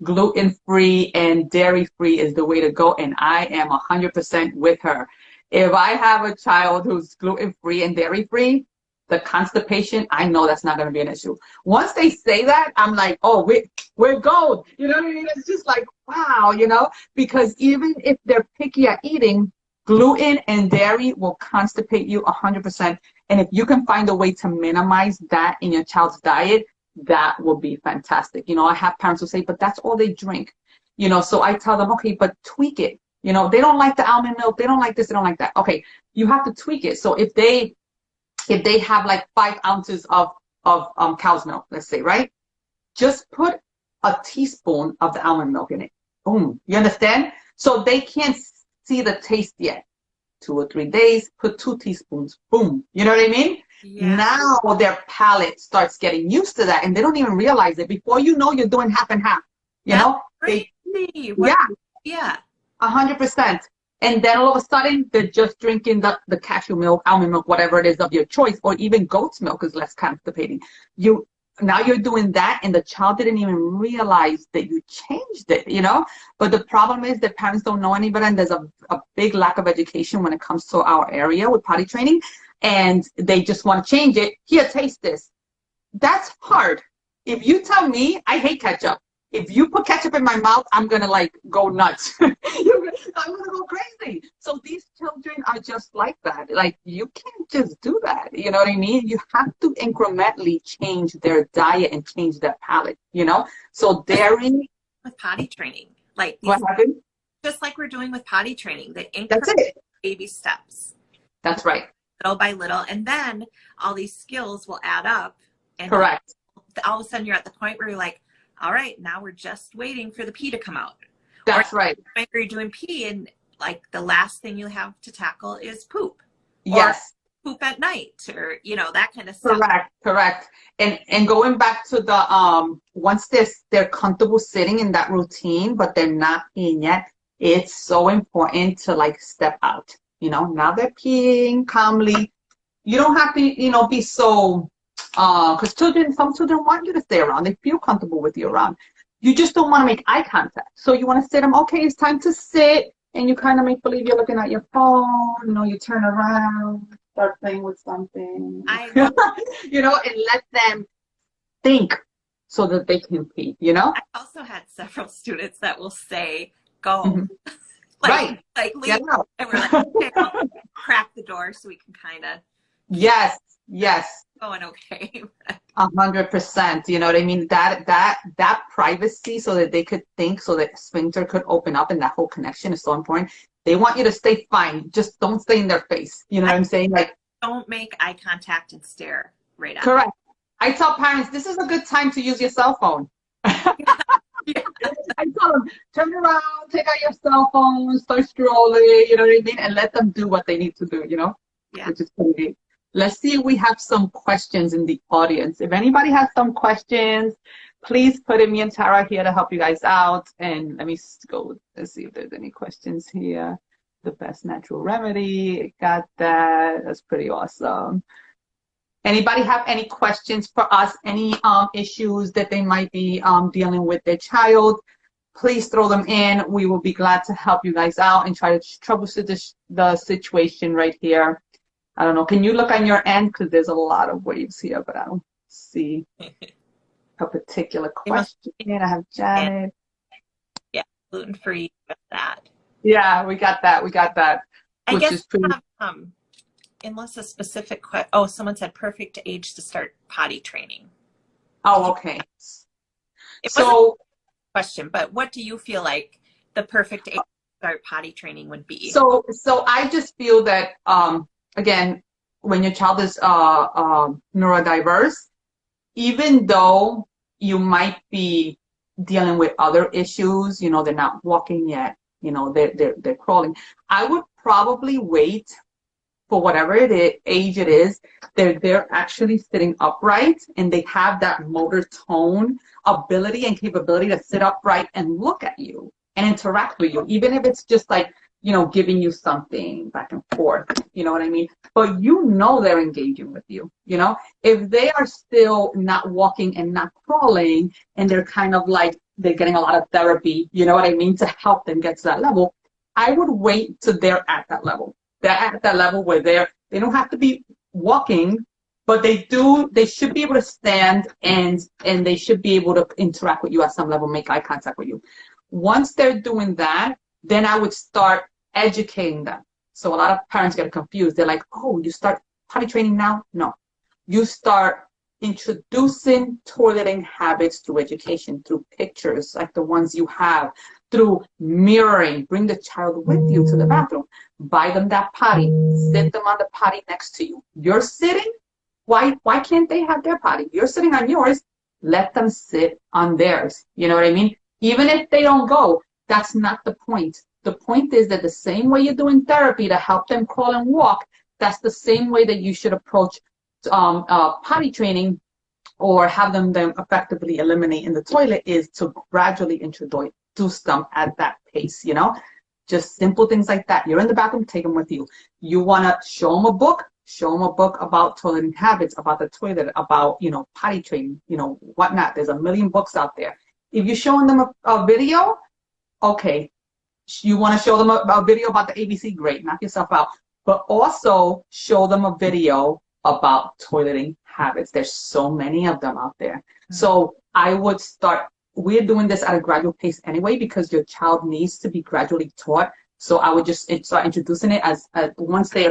gluten-free and dairy-free is the way to go, and I am 100% with her. If I have a child who's gluten-free and dairy-free, the constipation, I know that's not going to be an issue. Once they say that, I'm like, oh, we're gold. You know what I mean? It's just like, wow, you know, because even if they're picky at eating, gluten and dairy will constipate you 100%. And if you can find a way to minimize that in your child's diet, that will be fantastic. You know, I have parents who say, but that's all they drink. You know, so I tell them, okay, but tweak it. You know, they don't like the almond milk. They don't like this. They don't like that. Okay, you have to tweak it. So if they have like 5 ounces of cow's milk, let's say, right? Just put a teaspoon of the almond milk in it. Boom. You understand? So they can't see the taste yet. 2 or 3 days, put 2 teaspoons. Boom. You know what I mean? Yeah. Now their palate starts getting used to that, and they don't even realize it. Before you know, you're doing half and half. You know? Crazy. Yeah. 100%. And then all of a sudden, they're just drinking the cashew milk, almond milk, whatever it is of your choice, or even goat's milk is less constipating. Now you're doing that, and the child didn't even realize that you changed it, you know? But the problem is that parents don't know any better, and there's a big lack of education when it comes to our area with potty training, and they just want to change it. Here, taste this. That's hard. If you tell me, I hate ketchup. If you put ketchup in my mouth, I'm going to like go nuts. I'm going to go crazy. So these children are just like that. Like, you can't just do that. You know what I mean? You have to incrementally change their diet and change their palate, you know? So dairy. With potty training. Like, What happened? Just like we're doing with potty training, the That's it. baby steps. That's right. Little by little. And then all these skills will add up. And correct. All of a sudden you're at the point where you're like, all right, now we're just waiting for the pee to come out. That's right. Or you're doing pee and like the last thing you have to tackle is poop. Yes. Or poop at night, or, you know, that kind of stuff. Correct. And going back to the, once they're comfortable sitting in that routine, but they're not peeing yet, it's so important to like step out, you know, now they're peeing calmly. You don't have to, you know, be so, because some children want you to stay around. They feel comfortable with you around. You just don't want to make eye contact. So you want to sit them, okay, it's time to sit. And you kind of make believe you're looking at your phone. You know, you turn around, start playing with something. You know, and let them think so that they can pee, you know? I also had several students that will say, go. Mm-hmm. Right. Like leave. Yeah. And we're like, okay, I'll crack the door so we can kind of. Yes. Going okay. 100%. You know what I mean? That privacy, so that they could think, so that sphincter could open up, and that whole connection is so important. They want you to stay fine. Just don't stay in their face. You know what I'm saying? Like, don't make eye contact and stare right at correct. I tell parents, this is a good time to use your cell phone. Yeah. I tell them, turn around, take out your cell phone, start scrolling, you know what I mean? And let them do what they need to do, you know? Yeah. Which is pretty neat. Let's see if we have some questions in the audience. If anybody has some questions, please put in. Me and Tara here to help you guys out. And let me go, let's see if there's any questions here. The best natural remedy, got that. That's pretty awesome. Anybody have any questions for us? Any issues that they might be dealing with their child? Please throw them in. We will be glad to help you guys out and try to troubleshoot the situation right here. I don't know. Can you look on your end? Because there's a lot of waves here, but I don't see a particular question. I have Janet. Yeah, gluten-free with that. Yeah, we got that. I guess, unless a specific question. Oh, someone said perfect age to start potty training. Oh, okay. It wasn't a question, but what do you feel like the perfect age to start potty training would be? So I just feel that, again, when your child is neurodiverse, even though you might be dealing with other issues, you know, they're not walking yet, you know, they're crawling, I would probably wait for whatever age it is, they're actually sitting upright and they have that motor tone ability and capability to sit upright and look at you and interact with you, even if it's just like, you know, giving you something back and forth, you know what I mean? But you know they're engaging with you, you know? If they are still not walking and not crawling and they're kind of like, they're getting a lot of therapy, you know what I mean, to help them get to that level, I would wait till they're at that level. They're at that level where they don't have to be walking, but they should be able to stand and they should be able to interact with you at some level, make eye contact with you. Once they're doing that, then I would start educating them. So a lot of parents get confused. They're like, oh, you start potty training now? No. You start introducing toileting habits through education, through pictures like the ones you have, through mirroring. Bring the child with you to the bathroom. Buy them that potty. Sit them on the potty next to you. You're sitting. Why can't they have their potty? You're sitting on yours. Let them sit on theirs. You know what I mean? Even if they don't go, that's not the point. The point is that the same way you're doing therapy to help them crawl and walk, that's the same way that you should approach potty training or have them effectively eliminate in the toilet, is to gradually introduce them at that pace, you know? Just simple things like that. You're in the bathroom, take them with you. You want to show them a book? Show them a book about toileting habits, about the toilet, about, potty training, whatnot. There's a million books out there. If you're showing them a video, okay, you want to show them a video about the ABC, great, knock yourself out. But also show them a video about toileting habits. There's so many of them out there. Mm-hmm. So I would start, we're doing this at a gradual pace anyway, because your child needs to be gradually taught. So I would just start introducing it as once they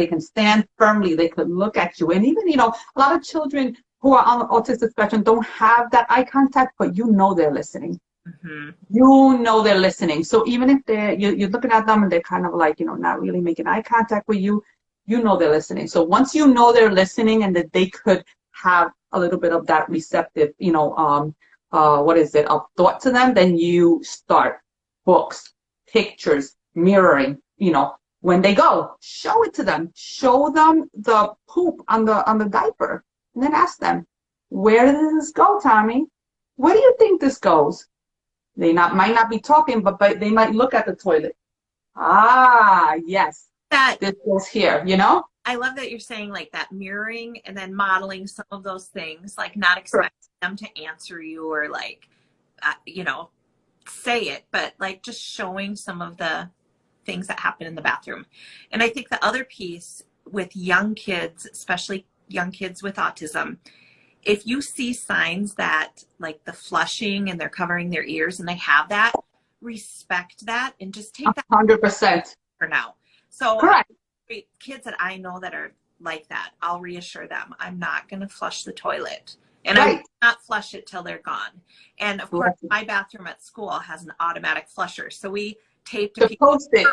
can stand firmly, they could look at you. And even, a lot of children who are on the autistic spectrum don't have that eye contact, but they're listening. Mm-hmm. They're listening. So even if you're looking at them and they're kind of like, not really making eye contact with you, they're listening. So once they're listening and that they could have a little bit of that receptive, of thought to them, then you start books, pictures, mirroring, when they go, show it to them, show them the poop on the diaper, and then ask them, where does this go, Tommy? Where do you think this goes? They might not be talking, but they might look at the toilet. Ah, yes, this goes here, I love that you're saying like that mirroring and then modeling some of those things, like not expecting them to answer you or like, say it, but like just showing some of the things that happen in the bathroom. And I think the other piece with young kids, especially young kids with autism, if you see signs that like the flushing and they're covering their ears and they have that, respect that and just take that 100% for now. So correct. Kids that I know that are like that, I'll reassure them, I'm not going to flush the toilet. And I will not flush it till they're gone. And of course, my bathroom at school has an automatic flusher. So we taped a Post-it.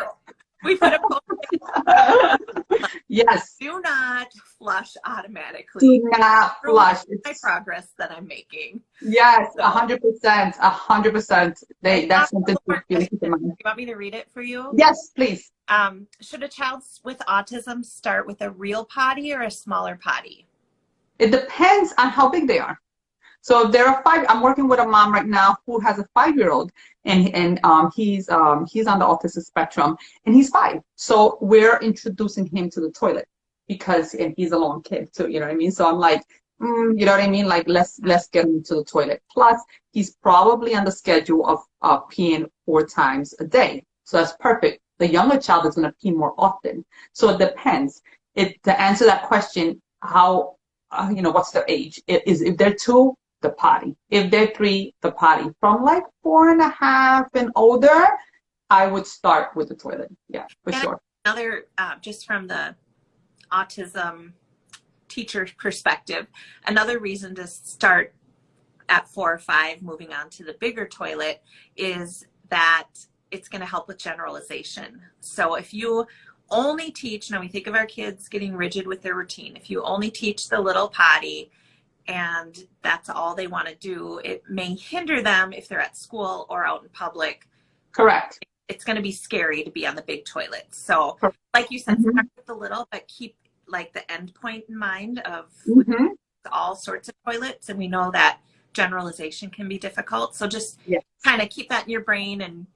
We put a post-it. Yes. Do not flush automatically. Do not flush. It's my progress that I'm making. Yes, 100%. 100%. That's something to keep in mind. You want me to read it for you? Yes, please. Should a child with autism start with a real potty or a smaller potty? It depends on how big they are. So if there are 5, I'm working with a mom right now who has a 5-year-old, and he's on the autistic spectrum, and he's 5. So we're introducing him to the toilet and he's a lone kid too, you know what I mean? So I'm like, you know what I mean? Like let's get him to the toilet. Plus, he's probably on the schedule of peeing 4 times a day. So that's perfect. The younger child is going to pee more often. So it depends. To answer that question, how what's their age? If they're 2, the potty. If they're 3, the potty. From like 4.5 and older, I would start with the toilet. Yeah, for sure. Another, just from the autism teacher perspective, another reason to start at 4 or 5, moving on to the bigger toilet, is that it's going to help with generalization. So if you only teach, now we think of our kids getting rigid with their routine. If you only teach the little potty and that's all they want to do, it may hinder them if they're at school or out in public. Correct. It's going to be scary to be on the big toilet. So like you said, start with the little, but keep like the end point in mind of all sorts of toilets. And we know that generalization can be difficult. So just kind of keep that in your brain and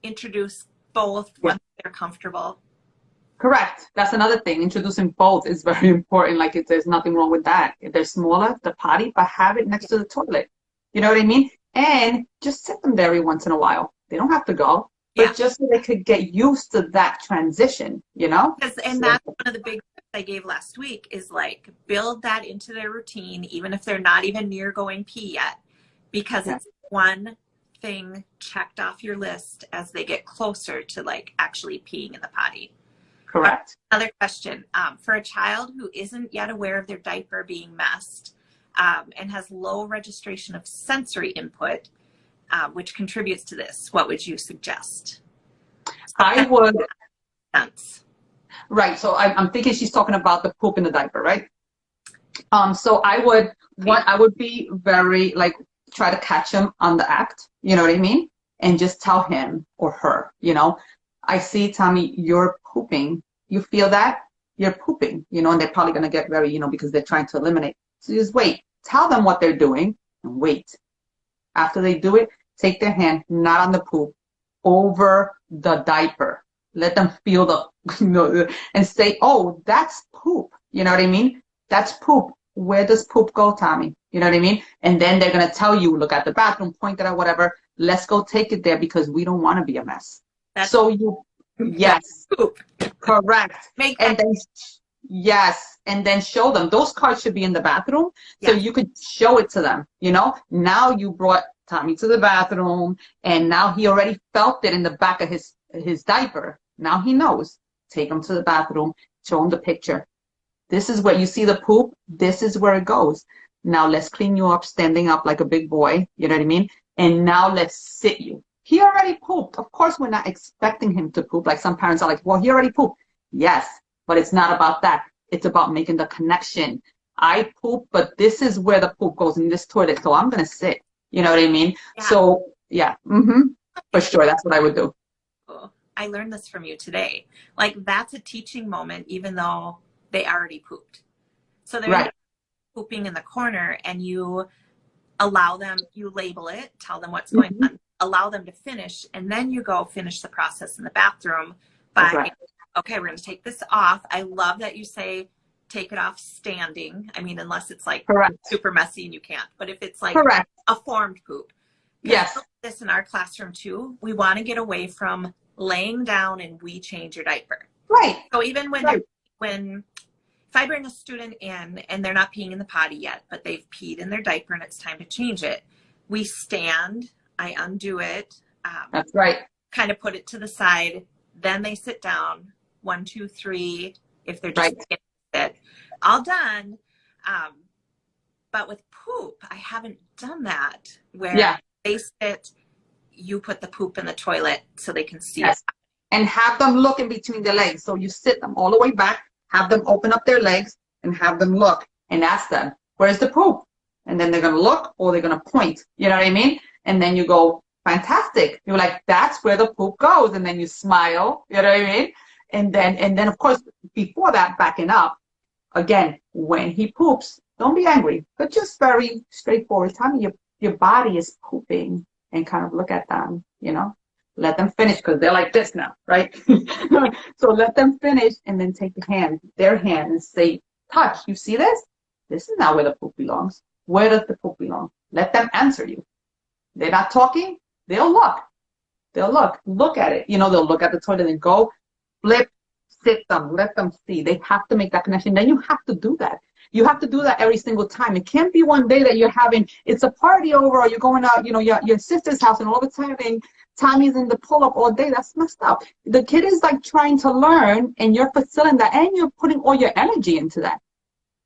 introduce both once they're comfortable. Correct. That's another thing. Introducing both is very important. Like there's nothing wrong with that. If they're smaller, the potty, but have it next to the toilet. You know what I mean? And just sit them there every once in a while. They don't have to go, but just so they could get used to that transition, And that's one of the big tips I gave last week is like build that into their routine, even if they're not even near going pee yet, because it's one thing checked off your list as they get closer to like actually peeing in the potty. Correct. Another question, for a child who isn't yet aware of their diaper being messed and has low registration of sensory input, which contributes to this, what would you suggest? I would. Right. So I'm thinking she's talking about the poop in the diaper, right? So I would be very try to catch him on the act. You know what I mean? And just tell him or her, I see, Tommy, you're pooping. You feel that? You're pooping, and they're probably going to get very, because they're trying to eliminate. So just wait. Tell them what they're doing and wait. After they do it, take their hand, not on the poop, over the diaper. Let them feel and say, oh, that's poop. You know what I mean? That's poop. Where does poop go, Tommy? You know what I mean? And then they're going to tell you, look at the bathroom, point it out, whatever. Let's go take it there because we don't want to be a mess. That's so you, yes, poop. Correct. Make and then, yes, and then show them. Those cards should be in the bathroom, so you could show it to them. Now you brought Tommy to the bathroom, and now he already felt it in the back of his diaper. Now he knows. Take him to the bathroom, show him the picture. This is where you see the poop. This is where it goes. Now let's clean you up, standing up like a big boy. You know what I mean? And now let's sit you. He already pooped. Of course, we're not expecting him to poop. Like some parents are like, well, he already pooped. Yes, but it's not about that. It's about making the connection. I poop, but this is where the poop goes in this toilet. So I'm going to sit. You know what I mean? Yeah. So, yeah, for sure. That's what I would do. I learned this from you today. Like, that's a teaching moment, even though they already pooped. So they're pooping in the corner, and you allow them, you label it, tell them what's going on, allow them to finish, and then you go finish the process in the bathroom by, okay, we're going to take this off. I love that you say take it off standing. I mean, unless it's like super messy and you can't, but if it's like a formed poop. Yes. This in our classroom too, we want to get away from laying down and we change your diaper. Right. So even when if I bring a student in and they're not peeing in the potty yet, but they've peed in their diaper and it's time to change it, we stand, I undo it. That's right. Kind of put it to the side. Then they sit down. 1, 2, 3. If they're just sit, all done. But with poop, I haven't done that where they sit, you put the poop in the toilet so they can see it. And have them look in between the legs. So you sit them all the way back, have them open up their legs, and have them look and ask them, where's the poop? And then they're going to look or they're going to point. You know what I mean? And then you go, fantastic. You're like, that's where the poop goes. And then you smile. You know what I mean? And then of course, before that, backing up, again, when he poops, don't be angry, but just very straightforward. Tell me your body is pooping, and kind of look at them, let them finish, because they're like this now, right? So let them finish, and then take their hand and say, touch, you see this? This is not where the poop belongs. Where does the poop belong? Let them answer you. They're not talking. They'll look at it. They'll look at the toilet and go, flip, sit them, let them see. They have to make that connection. Then you have to do that. You have to do that every single time. It can't be one day that you're having, it's a party over, or you're going out, your sister's house, and all of a sudden Tommy's in the pull-up all day. That's messed up. The kid is like trying to learn, and you're facilitating that, and you're putting all your energy into that.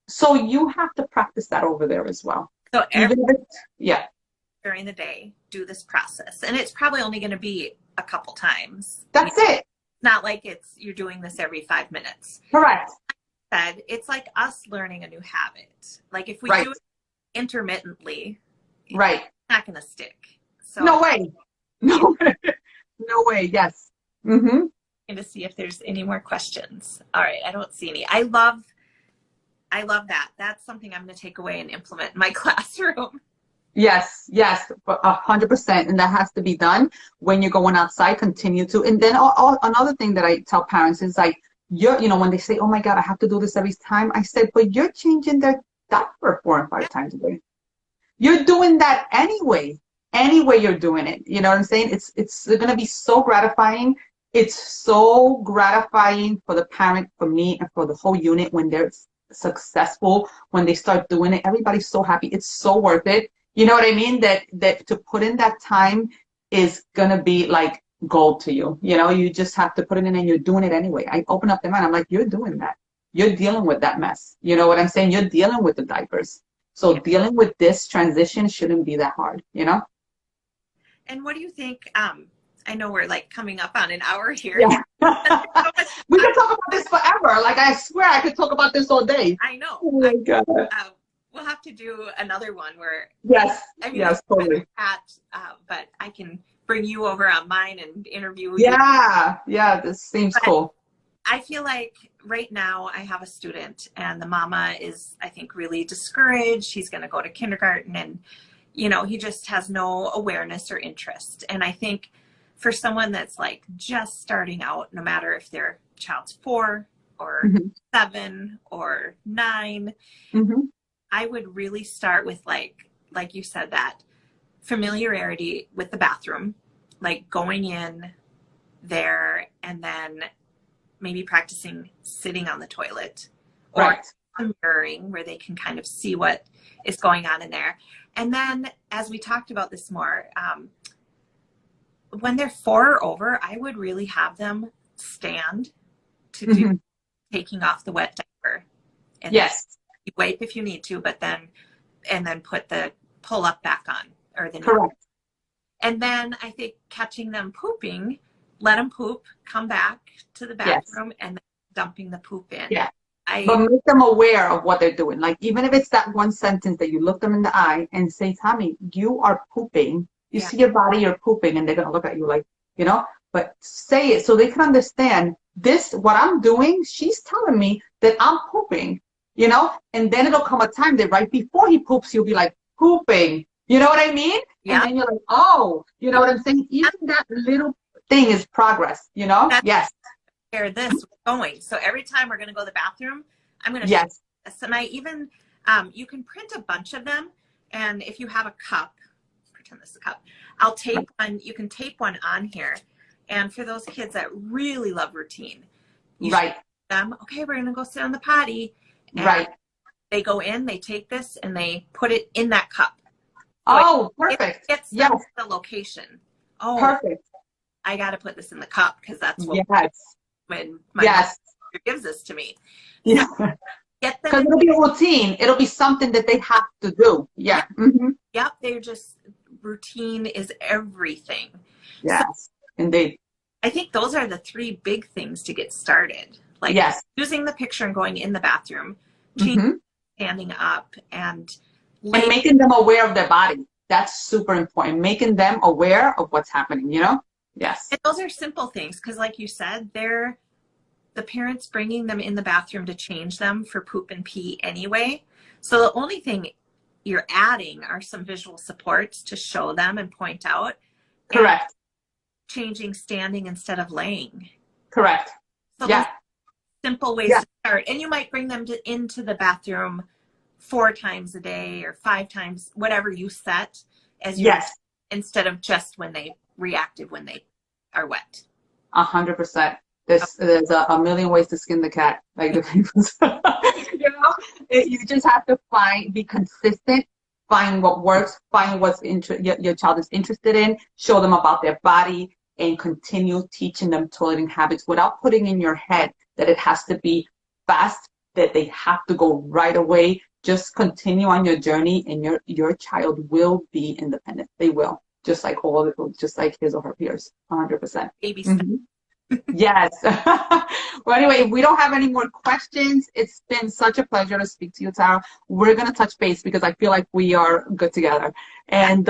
So you have to practice that over there as well. So during the day, do this process. And it's probably only going to be a couple times. That's it. Not like you're doing this every 5 minutes. Correct. It's like us learning a new habit. Like if we do it intermittently, it's not going to stick. So no way. No way. Yes. And to see if there's any more questions. All right. I don't see any. I love that. That's something I'm going to take away and implement in my classroom. Yes, 100%. And that has to be done when you're going outside. Continue to. And then another thing that I tell parents is like, when they say, oh my God, I have to do this every time. I said, but you're changing their diaper 4 and 5 times a day. You're doing that anyway. Anyway, you're doing it. You know what I'm saying? It's going to be so gratifying. It's so gratifying for the parent, for me, and for the whole unit when they're successful, when they start doing it. Everybody's so happy. It's so worth it. You know what I mean? That to put in that time is going to be like gold to you. You just have to put it in, and you're doing it anyway. I open up the mind. I'm like, you're doing that. You're dealing with that mess. You know what I'm saying? You're dealing with the diapers. So dealing with this transition shouldn't be that hard, And what do you think? I know we're like coming up on an hour here. Yeah. We can talk about this forever. Like, I swear I could talk about this all day. I know. Oh my God. We'll have to do another one where. Yes. I mean, yes, totally. But I can bring you over on mine and interview you. Yeah, this seems cool. I feel like right now I have a student, and the mama is, I think, really discouraged. He's going to go to kindergarten, and he just has no awareness or interest. And I think for someone that's like just starting out, no matter if their child's 4 or 7 or 9, I would really start with like you said, that familiarity with the bathroom, like going in there and then maybe practicing sitting on the toilet, or mirroring where they can kind of see what is going on in there. And then, as we talked about this more, when they're 4 or over, I would really have them stand to do taking off the wet diaper. And yes. You wipe if you need to, but then, and then put the pull up back on, or the correct. And then I think catching them pooping, let them poop, come back to the bathroom, and then dumping the poop in. Yeah. But make them aware of what they're doing. Like, even if it's that one sentence that you look them in the eye and say, Tommy, you are pooping. You see your body, you're pooping, and they're going to look at you like, you know, but say it so they can understand this, what I'm doing, she's telling me that I'm pooping, you know, and then it'll come a time that right before he poops, you'll be like, pooping. You know what I mean? Yeah. And then you're like, oh, you know what I'm saying? Even that little thing is progress, you know? Yes. Where this was going. So every time we're going to go to the bathroom, I'm going to show this. And I even, you can print a bunch of them. And if you have a cup, pretend this is a cup, I'll tape one, you can tape one on here. And for those kids that really love routine, you show them, okay, we're going to go sit on the potty. And they go in, they take this, and they put it in that cup. So perfect. It gets them to the location. Oh, perfect. I got to put this in the cup because that's what when my mother gives this to me. Yeah. Get them. Because it'll be a routine. It'll be something that they have to do. Yeah. Yep. They're just, routine is everything. Yes, so, indeed. I think those are the 3 big things to get started. Like using the picture and going in the bathroom, standing up, and making them aware of their body. That's super important. Making them aware of what's happening, you know? Yes. And those are simple things because, like you said, they're the parents bringing them in the bathroom to change them for poop and pee anyway. So the only thing you're adding are some visual supports to show them and point out. Correct. Changing standing instead of laying. Correct. So those simple ways to start. And you might bring them into the bathroom 4 times a day or 5 times, whatever you set as your instead of just when they reactive when they are wet. 100%. There's a million ways to skin the cat. Like the people, you know, you just have to be consistent, find what works, find what's your child is interested in, show them about their body, and continue teaching them toileting habits without putting in your head that it has to be fast, that they have to go right away. Just continue on your journey, and your child will be independent. They will, just like his or her peers, 100%. Baby steps. Yes. Well, anyway, if we don't have any more questions, it's been such a pleasure to speak to you, Tara. We're going to touch base because I feel like we are good together. And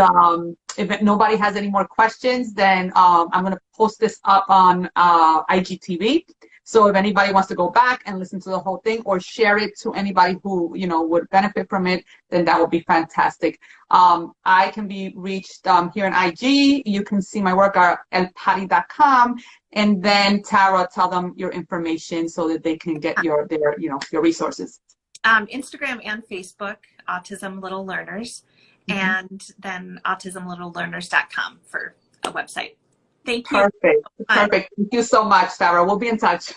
if nobody has any more questions, then I'm going to post this up on IGTV. So if anybody wants to go back and listen to the whole thing or share it to anybody who, you know, would benefit from it, then that would be fantastic. I can be reached here on IG. You can see my work at elpotty.com. And then Tara, tell them your information so that they can get your resources. Instagram and Facebook, Autism Little Learners, and then autismlittlelearners.com for a website. Thank you. Perfect. Thank you so much, Tara. We'll be in touch.